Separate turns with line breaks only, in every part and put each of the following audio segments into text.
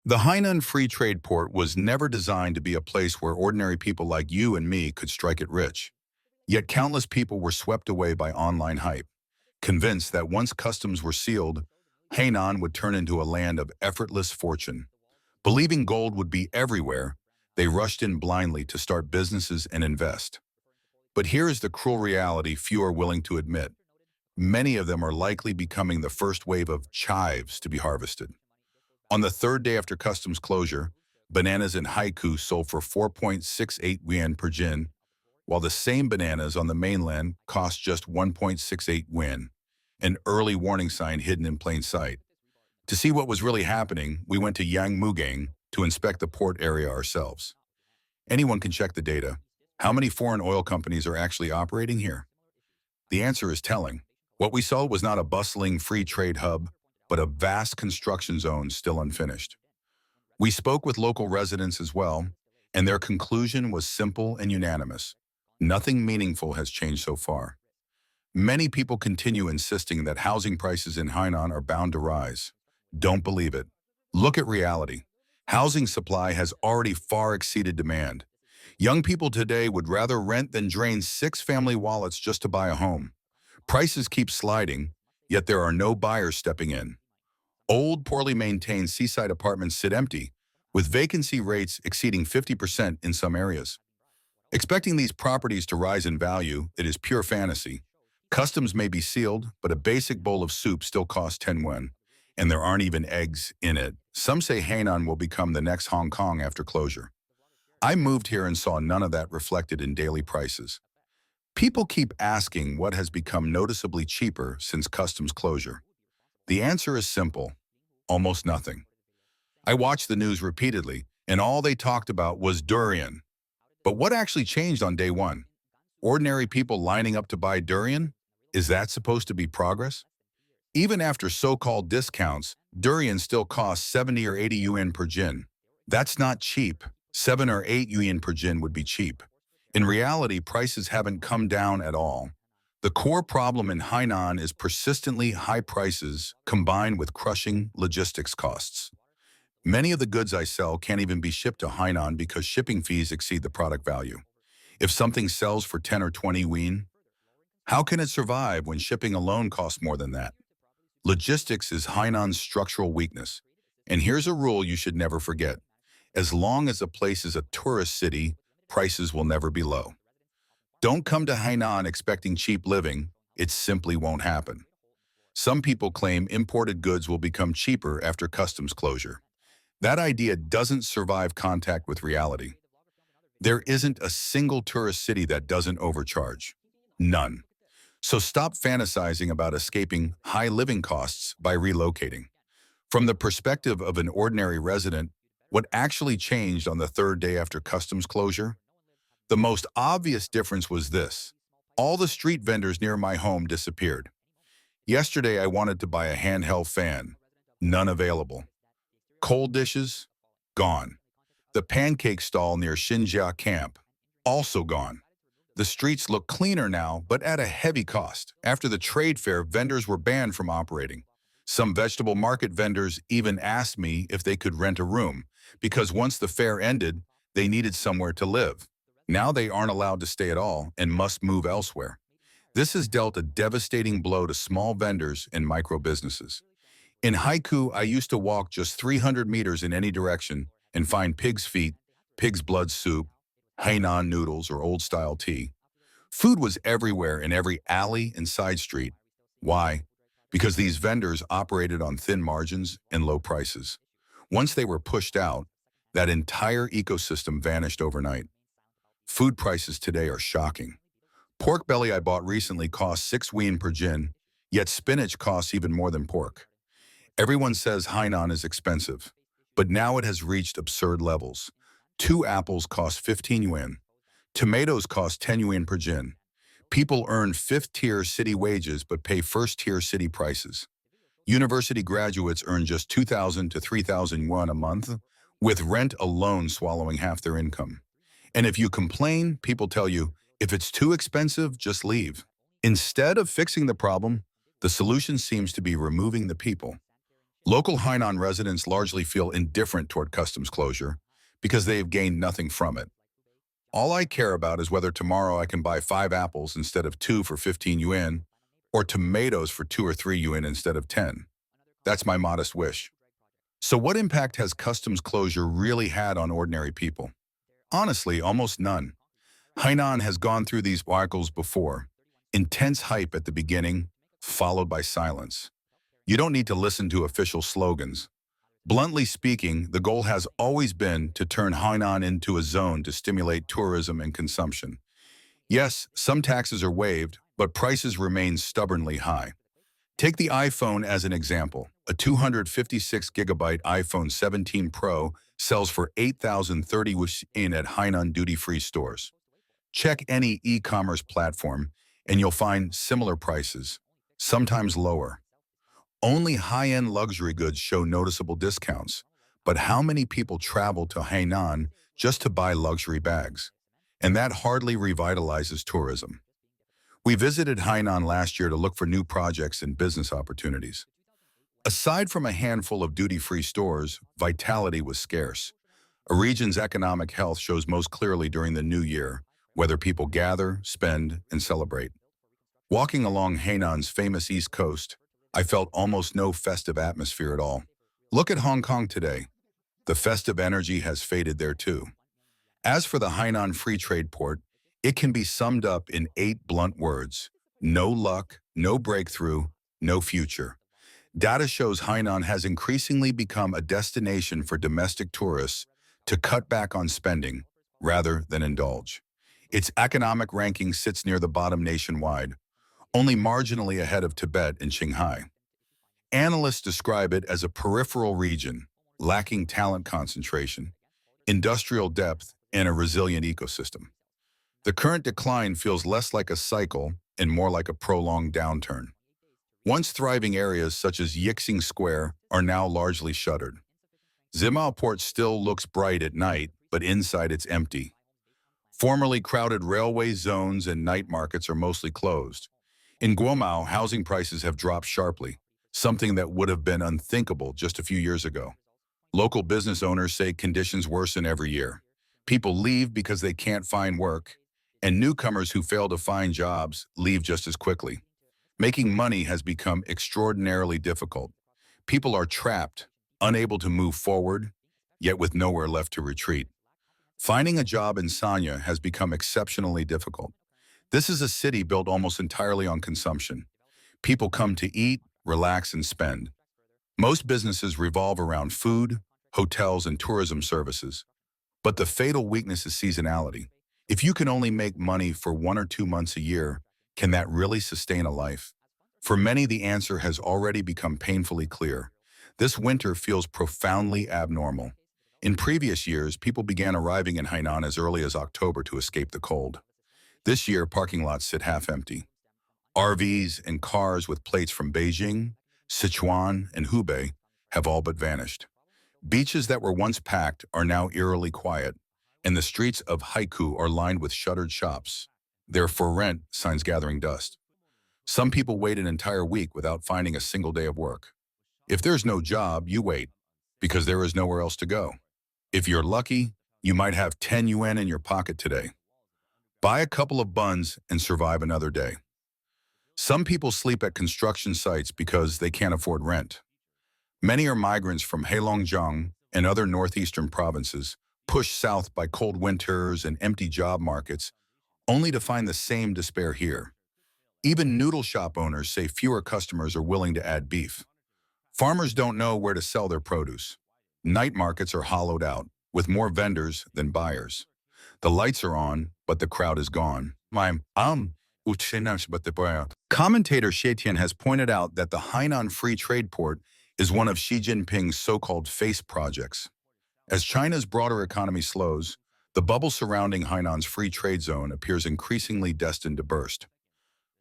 The Hainan Free Trade Port was never designed to be a place where ordinary people like you and me could strike it rich. Yet countless people were swept away by online hype, convinced that once customs were sealed, Hainan would turn into a land of effortless fortune. Believing gold would be everywhere, they rushed in blindly to start businesses and invest. But here is the cruel reality few are willing to admit. Many of them are likely becoming the first wave of chives to be harvested. On the third day after customs closure, bananas in Haiku sold for 4.68 yuan per jin, while the same bananas on the mainland cost just 1.68 yuan, an early warning sign hidden in plain sight. To see what was really happening, we went to Yangmugang to inspect the port area ourselves. Anyone can check the data. How many foreign oil companies are actually operating here? The answer is telling. What we saw was not a bustling free trade hub, but a vast construction zone still unfinished. We spoke with local residents as well, and their conclusion was simple and unanimous. Nothing meaningful has changed so far. Many people continue insisting that housing prices in Hainan are bound to rise. Don't believe it. Look at reality. Housing supply has already far exceeded demand. Young people today would rather rent than drain 6 family wallets just to buy a home. Prices keep sliding, yet there are no buyers stepping in. Old, poorly maintained seaside apartments sit empty, with vacancy rates exceeding 50% in some areas. Expecting these properties to rise in value, it is pure fantasy. Customs may be sealed, but a basic bowl of soup still costs 10 yuan, and there aren't even eggs in it. Some say Hainan will become the next Hong Kong after closure. I moved here and saw none of that reflected in daily prices. People keep asking what has become noticeably cheaper since customs closure. The answer is simple: almost nothing. I watched the news repeatedly, and all they talked about was durian. But what actually changed on day one? Ordinary people lining up to buy durian? Is that supposed to be progress? Even after so-called discounts, durian still costs 70 or 80 yuan per jin. That's not cheap. 7 or 8 yuan per jin would be cheap. In reality, prices haven't come down at all. The core problem in Hainan is persistently high prices combined with crushing logistics costs. Many of the goods I sell can't even be shipped to Hainan because shipping fees exceed the product value. If something sells for 10 or 20 yuan, how can it survive when shipping alone costs more than that? Logistics is Hainan's structural weakness. And here's a rule you should never forget. As long as a place is a tourist city, prices will never be low. Don't come to Hainan expecting cheap living. It simply won't happen. Some people claim imported goods will become cheaper after customs closure. That idea doesn't survive contact with reality. There isn't a single tourist city that doesn't overcharge. None. So stop fantasizing about escaping high living costs by relocating. From the perspective of an ordinary resident, what actually changed on the third day after customs closure? The most obvious difference was this: all the street vendors near my home disappeared. Yesterday I wanted to buy a handheld fan. None available. Cold dishes? Gone. The pancake stall near Xinjia camp? Also gone. The streets look cleaner now, but at a heavy cost. After the trade fair, vendors were banned from operating. Some vegetable market vendors even asked me if they could rent a room, because once the fair ended, they needed somewhere to live. Now they aren't allowed to stay at all and must move elsewhere. This has dealt a devastating blow to small vendors and micro businesses. In Haiku, I used to walk just 300 meters in any direction and find pig's feet, pig's blood soup, Hainan noodles, or old-style tea. Food was everywhere in every alley and side street. Why? Because these vendors operated on thin margins and low prices. Once they were pushed out, that entire ecosystem vanished overnight. Food prices today are shocking. Pork belly I bought recently cost 6 yuan per jin, yet spinach costs even more than pork. Everyone says Hainan is expensive, but now it has reached absurd levels. 2 apples cost 15 yuan. Tomatoes cost 10 yuan per jin. People earn 5th-tier city wages but pay 1st-tier city prices. University graduates earn just 2,000 to 3,000 yuan a month, with rent alone swallowing half their income. And if you complain, people tell you, if it's too expensive, just leave. Instead of fixing the problem, the solution seems to be removing the people. Local Hainan residents largely feel indifferent toward customs closure because they have gained nothing from it. All I care about is whether tomorrow I can buy 5 apples instead of 2 for 15 yuan, or tomatoes for 2 or 3 yuan instead of 10. That's my modest wish. So what impact has customs closure really had on ordinary people? Honestly, almost none. Hainan has gone through these cycles before. Intense hype at the beginning, followed by silence. You don't need to listen to official slogans. Bluntly speaking, the goal has always been to turn Hainan into a zone to stimulate tourism and consumption. Yes, some taxes are waived, but prices remain stubbornly high. Take the iPhone as an example. A 256 gigabyte iPhone 17 Pro sells for 8,030 in at Hainan duty-free stores. Check any e-commerce platform and you'll find similar prices, sometimes lower. Only high-end luxury goods show noticeable discounts. But how many people travel to Hainan just to buy luxury bags? And that hardly revitalizes tourism. We visited Hainan last year to look for new projects and business opportunities. Aside from a handful of duty-free stores, vitality was scarce. A region's economic health shows most clearly during the new year, whether people gather, spend, and celebrate. Walking along Hainan's famous East Coast, I felt almost no festive atmosphere at all. Look at Hong Kong today. The festive energy has faded there too. As for the Hainan Free Trade Port, it can be summed up in 8 blunt words. No luck, no breakthrough, no future. Data shows Hainan has increasingly become a destination for domestic tourists to cut back on spending rather than indulge. Its economic ranking sits near the bottom nationwide, only marginally ahead of Tibet and Shanghai. Analysts describe it as a peripheral region, lacking talent concentration, industrial depth, and a resilient ecosystem. The current decline feels less like a cycle and more like a prolonged downturn. Once thriving areas such as Yixing Square are now largely shuttered. Zimao Port still looks bright at night, but inside it's empty. Formerly crowded railway zones and night markets are mostly closed. In Guomao, housing prices have dropped sharply, something that would have been unthinkable just a few years ago. Local business owners say conditions worsen every year. People leave because they can't find work, and newcomers who fail to find jobs leave just as quickly. Making money has become extraordinarily difficult. People are trapped, unable to move forward, yet with nowhere left to retreat. Finding a job in Sanya has become exceptionally difficult. This is a city built almost entirely on consumption. People come to eat, relax, and spend. Most businesses revolve around food, hotels, and tourism services. But the fatal weakness is seasonality. If you can only make money for 1 or 2 months a year, can that really sustain a life? For many, the answer has already become painfully clear. This winter feels profoundly abnormal. In previous years, people began arriving in Hainan as early as October to escape the cold. This year, parking lots sit half empty. RVs and cars with plates from Beijing, Sichuan, and Hubei have all but vanished. Beaches that were once packed are now eerily quiet, and the streets of Haikou are lined with shuttered shops, their for rent signs gathering dust. Some people wait an entire week without finding a single day of work. If there's no job, you wait, because there is nowhere else to go. If you're lucky, you might have 10 yuan in your pocket today. Buy a couple of buns and survive another day. Some people sleep at construction sites because they can't afford rent. Many are migrants from Heilongjiang and other northeastern provinces, pushed south by cold winters and empty job markets, only to find the same despair here. Even noodle shop owners say fewer customers are willing to add beef. Farmers don't know where to sell their produce. Night markets are hollowed out, with more vendors than buyers. The lights are on, but the crowd is gone. Commentator Shetian has pointed out that the Hainan Free Trade Port is one of Xi Jinping's so-called face projects. As China's broader economy slows, the bubble surrounding Hainan's free trade zone appears increasingly destined to burst.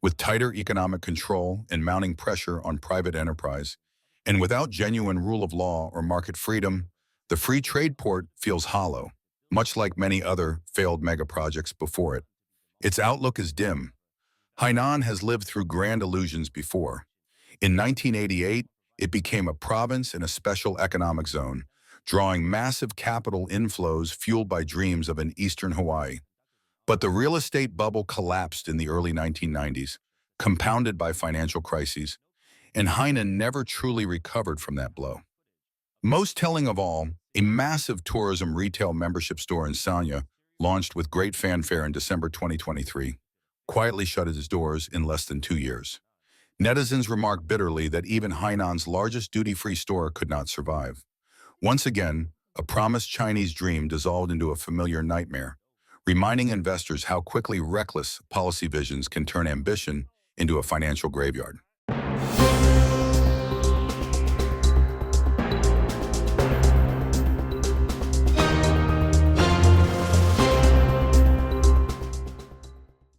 With tighter economic control and mounting pressure on private enterprise, and without genuine rule of law or market freedom, the free trade port feels hollow, much like many other failed mega-projects before it. Its outlook is dim. Hainan has lived through grand illusions before. In 1988, it became a province in a special economic zone, drawing massive capital inflows fueled by dreams of an eastern Hawaii. But the real estate bubble collapsed in the early 1990s, compounded by financial crises, and Hainan never truly recovered from that blow. Most telling of all, a massive tourism retail membership store in Sanya, launched with great fanfare in December 2023, quietly shut its doors in less than 2 years. Netizens remarked bitterly that even Hainan's largest duty-free store could not survive. Once again, a promised Chinese dream dissolved into a familiar nightmare, reminding investors how quickly reckless policy visions can turn ambition into a financial graveyard.